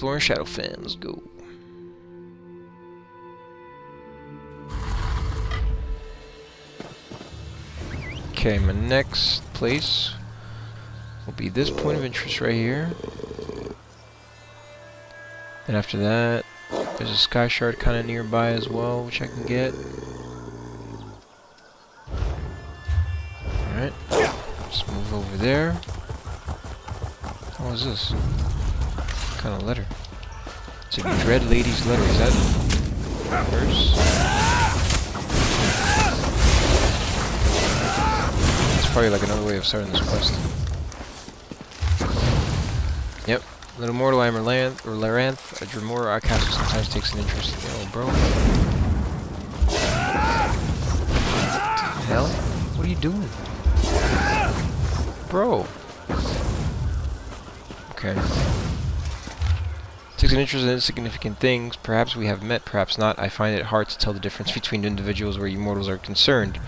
exploring Shadowfen. Let's go. Okay, my next place will be this point of interest right here. And after that, there's a sky shard kind of nearby as well, which I can get. Alright, let's move over there. What is this? What kind of letter? It's a Dread Lady's letter. Is that hers? It's probably like another way of starting this quest. Yep. Little mortal, I am Laranth, a Dremora outcast who sometimes takes an interest in bro. What the hell? What are you doing? Bro. Okay. Takes an interest in insignificant things. Perhaps we have met, perhaps not. I find it hard to tell the difference between individuals where you mortals are concerned.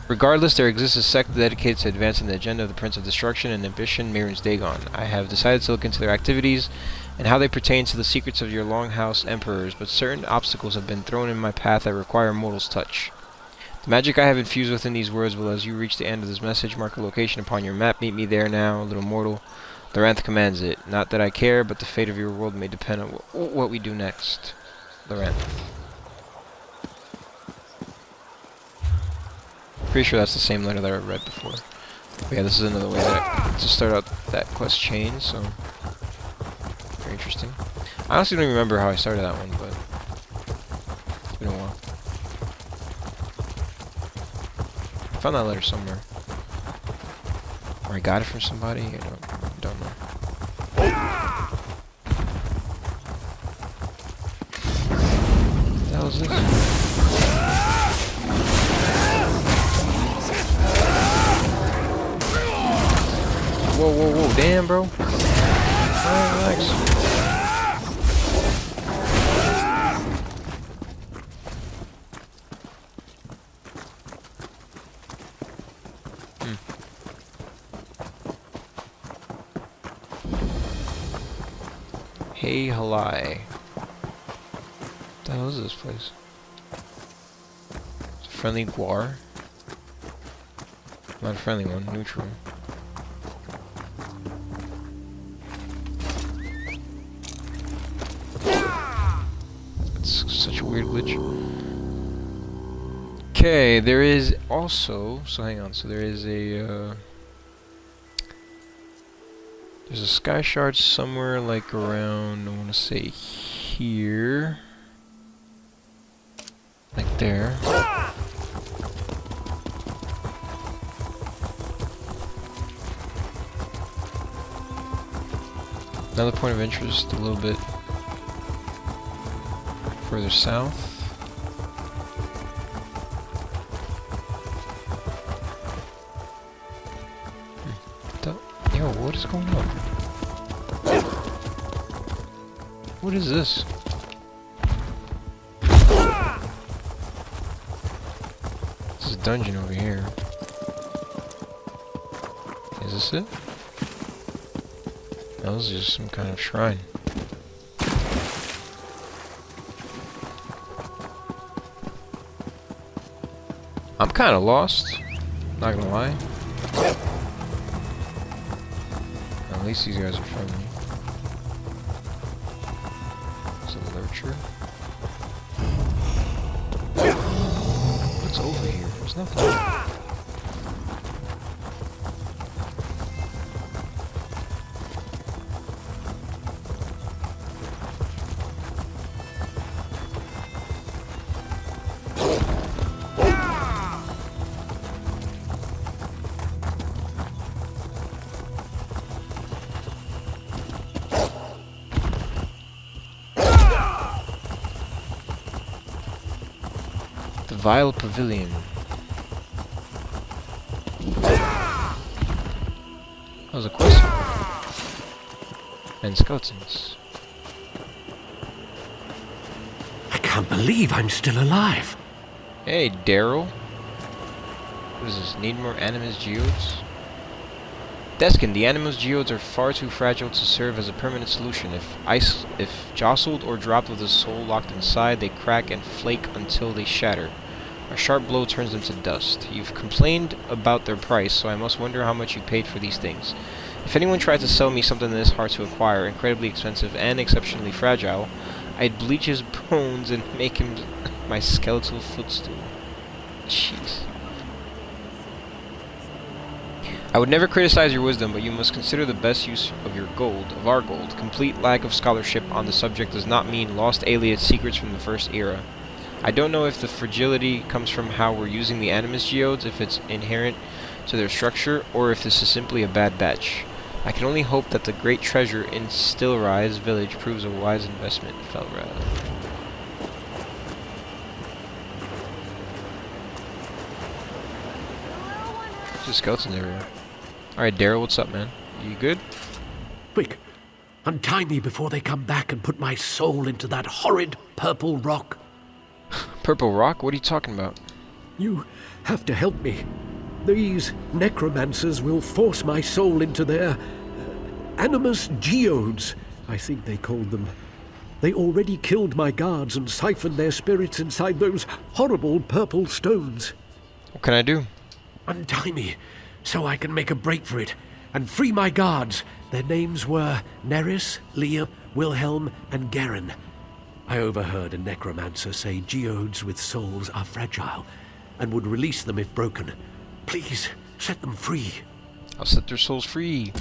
Regardless, there exists a sect dedicated to advancing the agenda of the Prince of Destruction and ambition, Mirren's Dagon. I have decided to look into their activities and how they pertain to the secrets of your Longhouse Emperors, but certain obstacles have been thrown in my path that require mortal's touch. The magic I have infused within these words will, as you reach the end of this message, mark a location upon your map. Meet me there now, little mortal. Laranth commands it. Not that I care, but the fate of your world may depend on what we do next. Laranth. Pretty sure that's the same letter that I read before. But yeah, this is another way to start out that quest chain, so very interesting. I honestly don't even remember how I started that one, but it's been a while. I found that letter somewhere. Or I got it from somebody, I don't know. What the hell is this? Whoa, whoa, whoa, damn, bro. Alright, relax. Hey, halai. What the hell is this place? It's a friendly guar. Not a friendly one, neutral. Such a weird glitch. Okay, there is also, so hang on, so there is a there's a sky shard somewhere like around, I want to say here, like there. Another point of interest a little bit further south. Yo, what is going on? What is this? This is a dungeon over here. Is this it? No, this is just some kind of shrine. I'm kind of lost, not gonna lie. At least these guys are friendly. There's a lurcher. What's over here? There's nothing. Vile Pavilion. That was a quest. And skeletons. I can't believe I'm still alive. Hey, Daeril. What is this? Need more Animus Geodes? Deskin, the Animus Geodes are far too fragile to serve as a permanent solution. If jostled or dropped with a soul locked inside, they crack and flake until they shatter. A sharp blow turns them to dust. You've complained about their price, so I must wonder how much you paid for these things. If anyone tried to sell me something this hard to acquire, incredibly expensive, and exceptionally fragile, I'd bleach his bones and make him my skeletal footstool. Jeez. I would never criticize your wisdom, but you must consider the best use of your gold, of our gold. Complete lack of scholarship on the subject does not mean lost alien secrets from the first era. I don't know if the fragility comes from how we're using the Animus Geodes, if it's inherent to their structure, or if this is simply a bad batch. I can only hope that the great treasure in Stillrise Village proves a wise investment, Felra. There's just skeletons everywhere. Alright, Daeril, what's up, man? You good? Quick, untie me before they come back and put my soul into that horrid purple rock. Purple rock? What are you talking about? You have to help me. These necromancers will force my soul into their Animus Geodes, I think they called them. They already killed my guards and siphoned their spirits inside those horrible purple stones. What can I do? Untie me, so I can make a break for it, and free my guards. Their names were Neris, Liam, Wilhelm, and Garen. I overheard a necromancer say geodes with souls are fragile, and would release them if broken. Please, set them free. I'll set their souls free.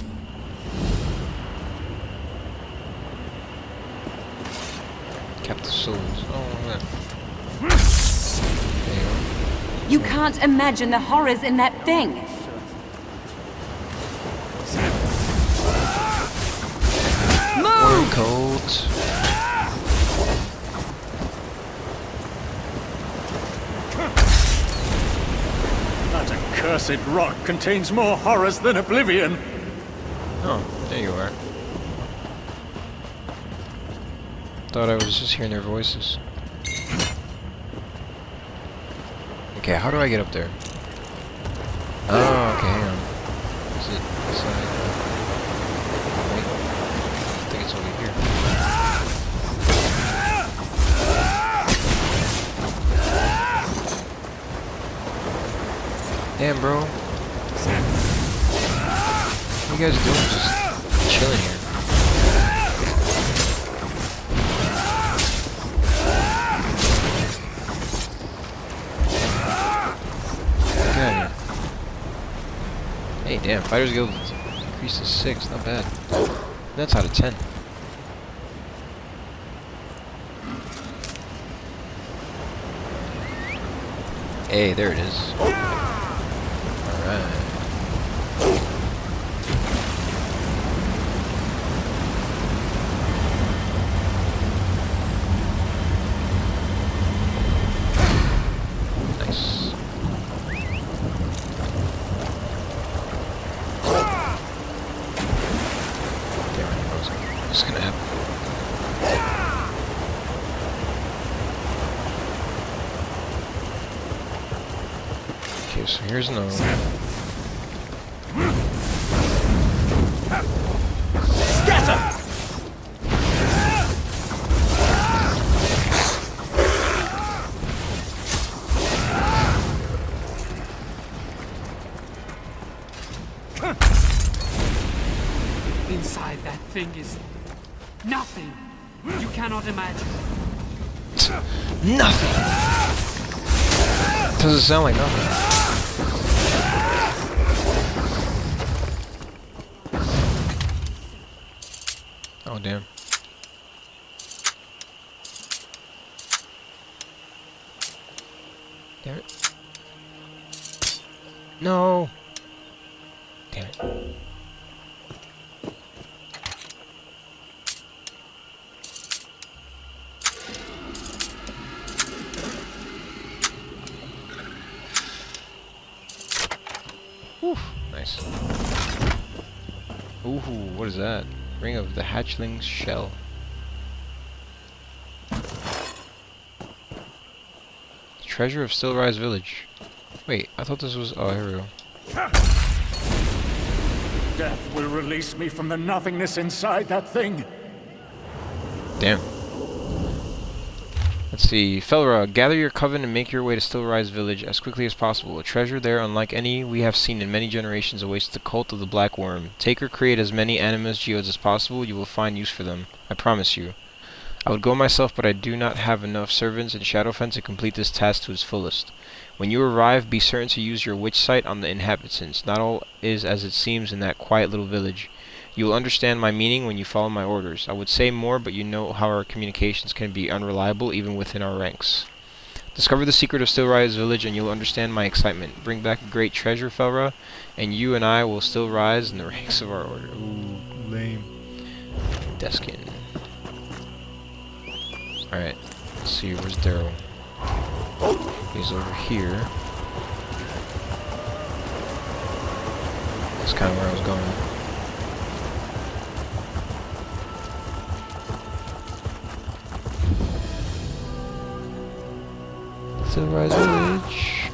Captive souls. Oh, man. There you go. You can't imagine the horrors in that thing. Move! Cold. That accursed rock contains more horrors than Oblivion. Oh, there you are. Thought I was just hearing their voices. Okay, how do I get up there? Oh, okay, hang on. Is it inside? Wait. I think it's over here. Damn, bro. What are you guys doing? Just chilling here. Hey, damn, Fighters Guild increased to 6, not bad. That's out of 10. Hey, there it is. Alright. Nice. What's gonna happen? Okay, so here's another one. Scatter! Inside that thing is nothing. You cannot imagine. Nothing! Doesn't sound like nothing. Oh, damn. Damn it. No! Damn it. Nice. Ooh, what is that? Ring of the Hatchling's Shell. Treasure of Stillrise Village. Wait, I thought this was... Oh, here we go. death will release me from the nothingness inside that thing. Damn. Let's see. Felra, gather your coven and make your way to Stillrise Village as quickly as possible. A treasure there, unlike any we have seen in many generations, awaits the cult of the Black Worm. Take or create as many Animus Geodes as possible. You will find use for them. I promise you. I would go myself, but I do not have enough servants in Shadowfen to complete this task to its fullest. When you arrive, be certain to use your witch sight on the inhabitants. Not all is as it seems in that quiet little village. You will understand my meaning when you follow my orders. I would say more, but you know how our communications can be unreliable even within our ranks. Discover the secret of Stillrise Village and you'll understand my excitement. Bring back a great treasure, Felra, and you and I will still rise in the ranks of our order. Ooh, lame. Deskin. Alright, let's see, where's Daeril? He's over here. That's kind of where I was going. Stillrise Village.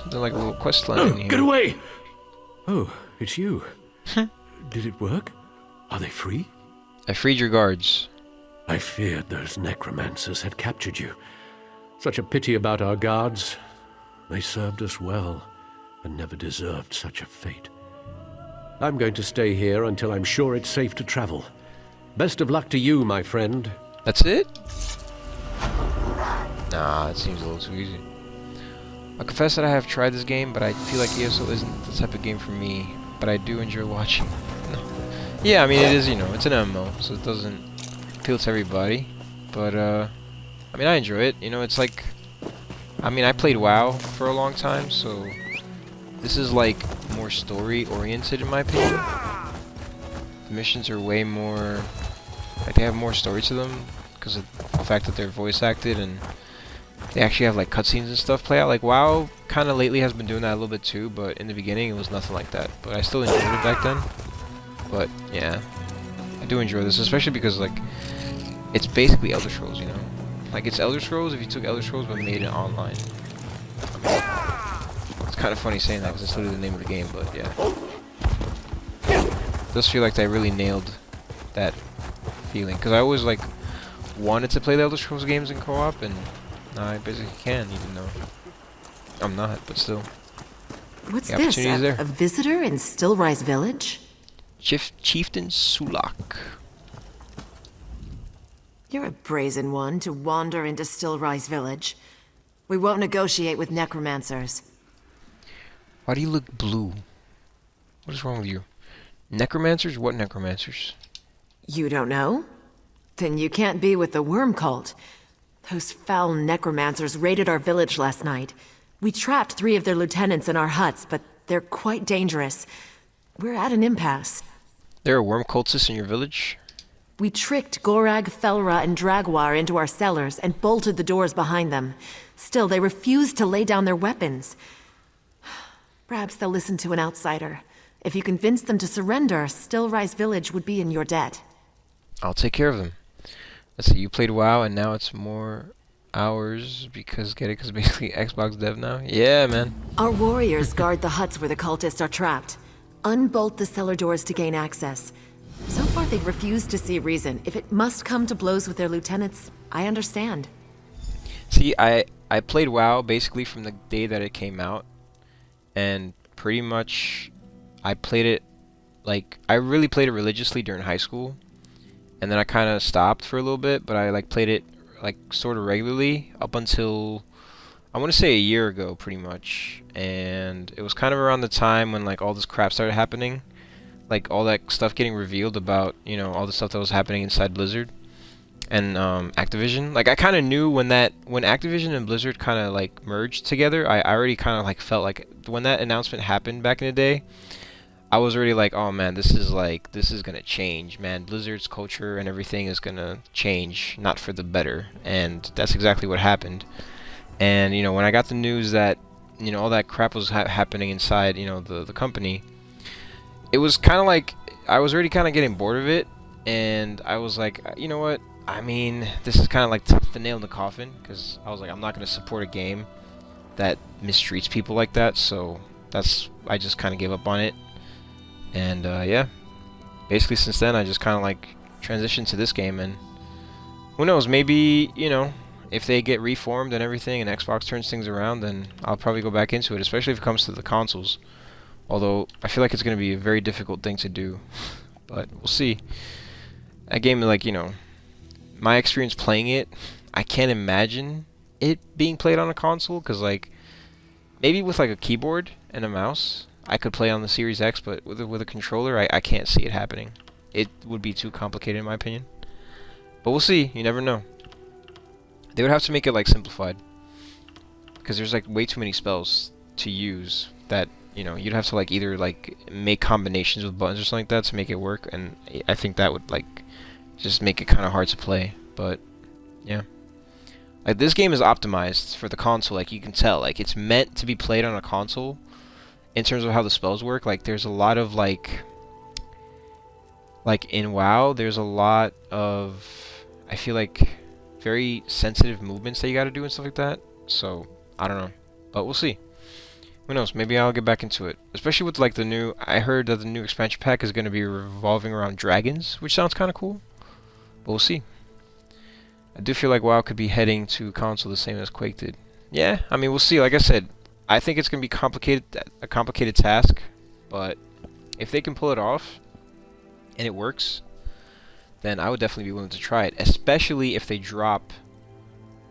Something like a little quest line in here. Get away! Oh, it's you. Did it work? Are they free? I freed your guards. I feared those necromancers had captured you. Such a pity about our guards. They served us well, and never deserved such a fate. I'm going to stay here until I'm sure it's safe to travel. Best of luck to you, my friend. That's it? Nah, it seems a little too easy. I'll confess that I have tried this game, but I feel like ESO isn't the type of game for me. But I do enjoy watching. No. Yeah, I mean, it is, you know, it's an MMO, so it doesn't appeal to everybody. But, I mean, I enjoy it. You know, it's like... I mean, I played WoW for a long time, so... This is, like, more story-oriented, in my opinion. The missions are way more... Like, they have more story to them, because of the fact that they're voice-acted, and... They actually have like cutscenes and stuff play out. Like WoW kind of lately has been doing that a little bit too, but in the beginning it was nothing like that. But I still enjoyed it back then. But yeah, I do enjoy this, especially because like it's basically Elder Scrolls, you know. Like it's Elder Scrolls if you took Elder Scrolls but made it online. I mean, it's kind of funny saying that because it's literally the name of the game, but yeah. It does feel like they really nailed that feeling because I always like wanted to play the Elder Scrolls games in co-op and. I basically can, even though I'm not, but still. What's the this? opportunity's there. A visitor in Stillrise Village? Chieftain Suhlak. You're a brazen one to wander into Stillrise Village. We won't negotiate with necromancers. Why do you look blue? What is wrong with you? Necromancers? What necromancers? You don't know? Then you can't be with the worm cult. Those foul necromancers raided our village last night. We trapped 3 of their lieutenants in our huts, but they're quite dangerous. We're at an impasse. There are worm cultists in your village? We tricked Gorag, Felra, and Draguar into our cellars and bolted the doors behind them. Still, they refused to lay down their weapons. Perhaps they'll listen to an outsider. If you convince them to surrender, Stillrise Village would be in your debt. I'll take care of them. Let's see, you played WoW and now it's more hours because get it? Because basically Xbox dev now? Yeah, man. Our warriors guard the huts where the cultists are trapped. Unbolt the cellar doors to gain access. So far they've refused to see reason. If it must come to blows with their lieutenants, I understand. See, I played WoW basically from the day that it came out. And pretty much I played it, like, I really played it religiously during high school. And then I kind of stopped for a little bit, but I like played it like sort of regularly up until I want to say a year ago, pretty much. And it was kind of around the time when like all this crap started happening, like all that stuff getting revealed about, you know, all the stuff that was happening inside Blizzard and Activision. Like I kind of knew when Activision and Blizzard kind of like merged together. I already kind of like felt like when that announcement happened back in the day. I was already like, oh man, this is gonna change, man. Blizzard's culture and everything is gonna change, not for the better, and that's exactly what happened. And you know, when I got the news that, you know, all that crap was happening inside, you know, the company, it was kind of like I was already kind of getting bored of it, and I was like, you know what? I mean, this is kind of like the nail in the coffin, because I was like, I'm not gonna support a game that mistreats people like that, so. I just kind of gave up on it. And yeah, basically since then I just kind of like transitioned to this game, and who knows, maybe, you know, if they get reformed and everything and Xbox turns things around, then I'll probably go back into it, especially if it comes to the consoles. Although I feel like it's going to be a very difficult thing to do, but we'll see. A game, like, you know, my experience playing it, I can't imagine it being played on a console, because like maybe with like a keyboard and a mouse I could play on the Series X, but with a controller I can't see it happening. It would be too complicated in my opinion. But we'll see, you never know. They would have to make it like simplified, because there's like way too many spells to use that, you know, you'd have to like either like make combinations with buttons or something like that to make it work, and I think that would like just make it kind of hard to play. But yeah, like this game is optimized for the console, like you can tell, like it's meant to be played on a console in terms of how the spells work. Like there's a lot of like in WoW there's a lot of, I feel like, very sensitive movements that you gotta do and stuff like that. So I don't know, but we'll see. Who knows, maybe I'll get back into it, especially with like the new, I heard that the new expansion pack is going to be revolving around dragons, which sounds kind of cool, but we'll see. I do feel like WoW could be heading to console the same as Quake did. Yeah, I mean, we'll see. Like I said, I think it's going to be a complicated task, but if they can pull it off and it works, then I would definitely be willing to try it, especially if they drop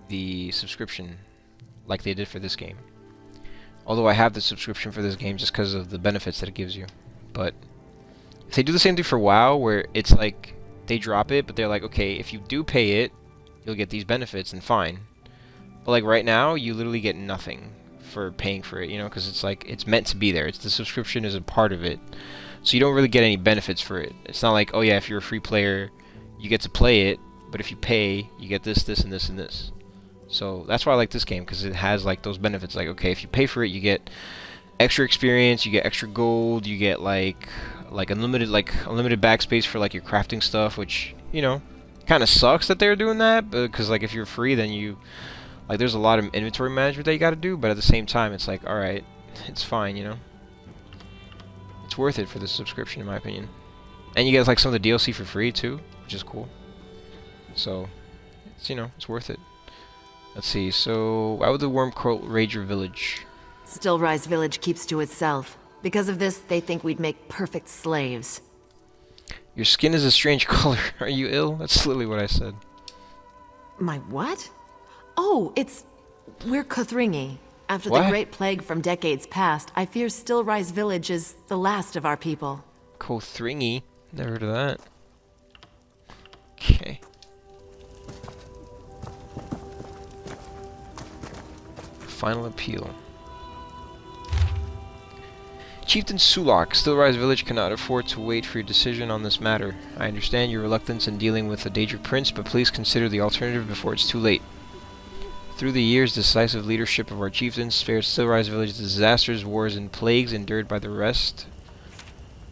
the subscription like they did for this game. Although I have the subscription for this game just because of the benefits that it gives you. But if they do the same thing for WoW, where it's like they drop it, but they're like, okay, if you do pay it, you'll get these benefits, and fine. But like right now, you literally get nothing for paying for it, you know, because it's like it's meant to be there. It's the subscription is a part of it, so you don't really get any benefits for it. It's not like, oh yeah, if you're a free player, you get to play it, but if you pay, you get this, this, and this, and this. So that's why I like this game, because it has like those benefits. Like, okay, if you pay for it, you get extra experience, you get extra gold, you get like unlimited backspace for like your crafting stuff, which, you know, kind of sucks that they're doing that, because like if you're free, then you like there's a lot of inventory management that you got to do, but at the same time it's like, all right, it's fine, you know. It's worth it for the subscription in my opinion. And you get like some of the DLC for free too, which is cool. So it's, you know, it's worth it. Let's see, so why would the worm cult raid your village? Stillrise Village keeps to itself. Because of this, they think we'd make perfect slaves. Your skin is a strange color. Are you ill? That's literally what I said. My what? Oh, we're Kothringi. After What? the Great Plague from decades past, I fear Stillrise Village is the last of our people. Kothringi? Never heard of that. Okay. Final appeal. Chieftain Suhlak, Stillrise Village cannot afford to wait for your decision on this matter. I understand your reluctance in dealing with the Daedric Prince, but please consider the alternative before it's too late. Through the years, the decisive leadership of our chieftains spared Stillrise Village disasters, wars, and plagues endured by the rest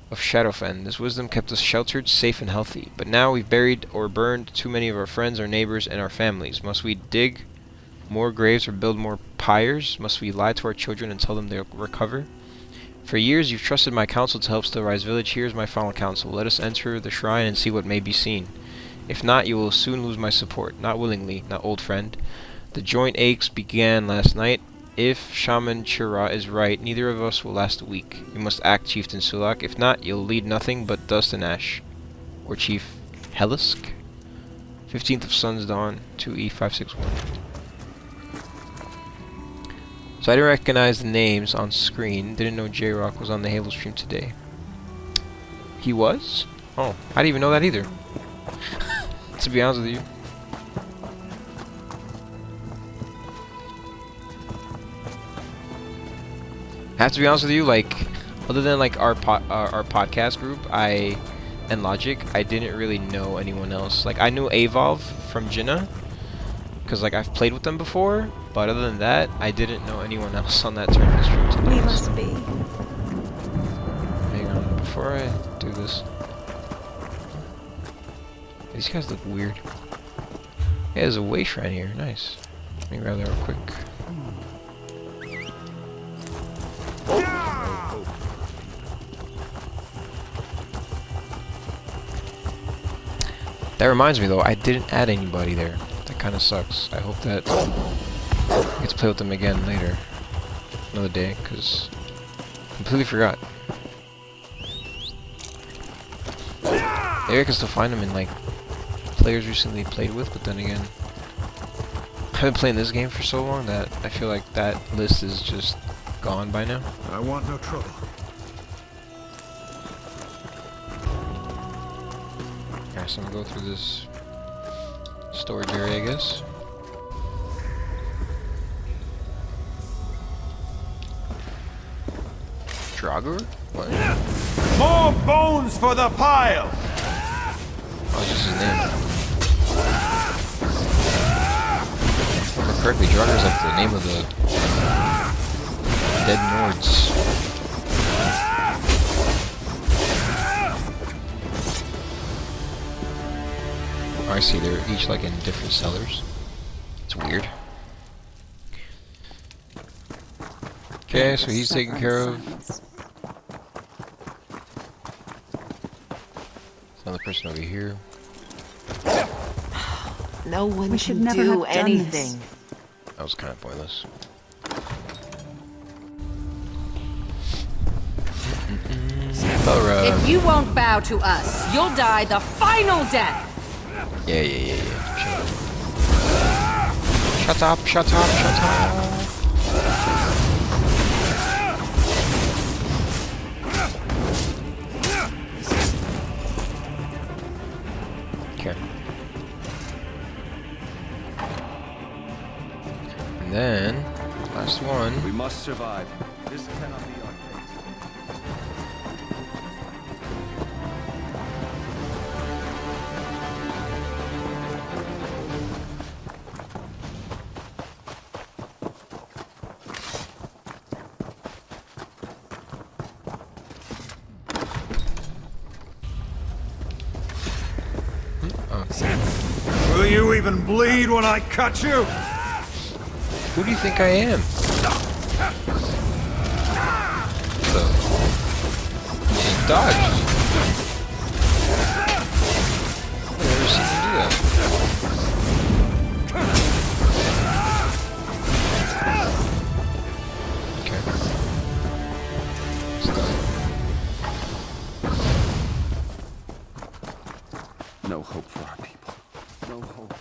of Shadowfen. This wisdom kept us sheltered, safe, and healthy. But now we've buried or burned too many of our friends, our neighbors, and our families. Must we dig more graves or build more pyres? Must we lie to our children and tell them they'll recover? For years you've trusted my counsel to help Stillrise Village. Here's my final counsel. Let us enter the shrine and see what may be seen. If not, you will soon lose my support. Not willingly, not old friend. The joint aches began last night. If Shaman Chira is right, neither of us will last a week. You must act, Chieftain Suhlak. If not, you'll lead nothing but dust and ash. Or Chief Helisk? 15th of Sun's Dawn, 2E561. So I didn't recognize the names on screen. Didn't know J-Rock was on the Halo stream today. He was? Oh, I didn't even know that either. To be honest with you. I have to be honest with you, like, other than like our podcast group, and Logic, I didn't really know anyone else. Like, I knew Evolve from Jinnah, because like I've played with them before, but other than that, I didn't know anyone else on that tournament stream today. We must be. Hang on, before I do this. These guys look weird. Yeah, there's a way shrine here. Nice. Let me grab that real quick. Oh. That reminds me though, I didn't add anybody there. That kind of sucks. I hope that I get to play with them again later. Another day, because completely forgot. Maybe I can still find them in like players recently played with, but then again, I've been playing this game for so long that I feel like that list is just gone by now. I want no trouble. Alright, so I'm gonna go through this storage area, I guess. Draguar? What? More bones for the pile! Oh, it's just his name. If I remember correctly, Draguar is like the name of the dead Nords. Oh, I see, they're each like in different cellars. It's weird. Okay, so he's taken care of. Another person over here. No one We should can never do have done this. anything. That was kind of pointless. Felra. If you won't bow to us, you'll die the final death. Yeah. Shut up. Shut up. Okay. And then, last one. We must survive. This cannot be our fate. Will you even bleed when I cut you? Who do you think I am? So, he dodged. I've never seen him do that. Okay. No hope for our people. No hope.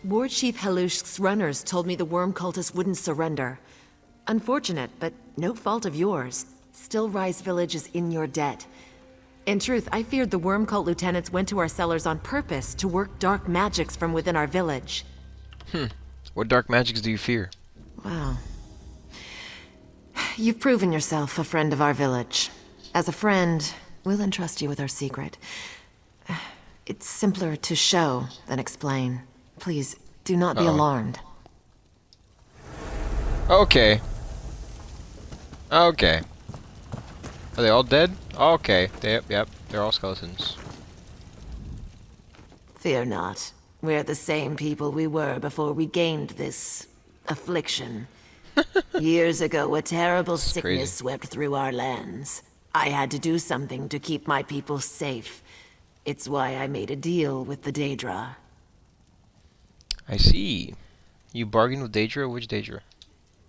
War Chief Halush's runners told me the worm cultists wouldn't surrender. Unfortunate, but no fault of yours. Stillrise Village is in your debt. In truth, I feared the worm cult lieutenants went to our cellars on purpose to work dark magics from within our village. What dark magics do you fear? Wow. You've proven yourself a friend of our village. As a friend, we'll entrust you with our secret. It's simpler to show than explain. Please, do not be alarmed. Okay. Okay. Are they all dead? Okay. Yep. They're all skeletons. Fear not. We're the same people we were before we gained this affliction. Years ago, a terrible sickness crazy. swept through our lands. I had to do something to keep my people safe. It's why I made a deal with the Daedra. I see. You bargained with Daedra? Which Daedra?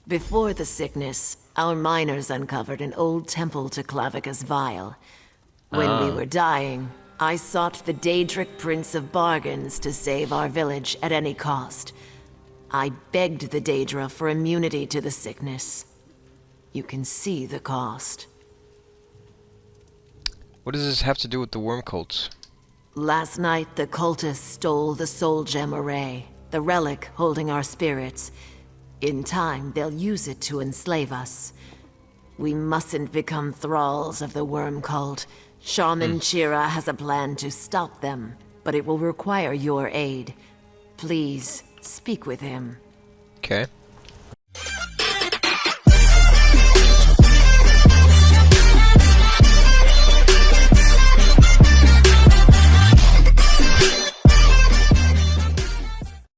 Before the sickness, our miners uncovered an old temple to Clavicus Vile. When we were dying, I sought the Daedric Prince of Bargains to save our village at any cost. I begged the Daedra for immunity to the sickness. You can see the cost. What does this have to do with the worm cults? Last night, the cultists stole the Soul Gem Array, the relic holding our spirits. In time, they'll use it to enslave us. We mustn't become thralls of the worm cult. Shaman Chira has a plan to stop them, but it will require your aid. Please, speak with him. Okay.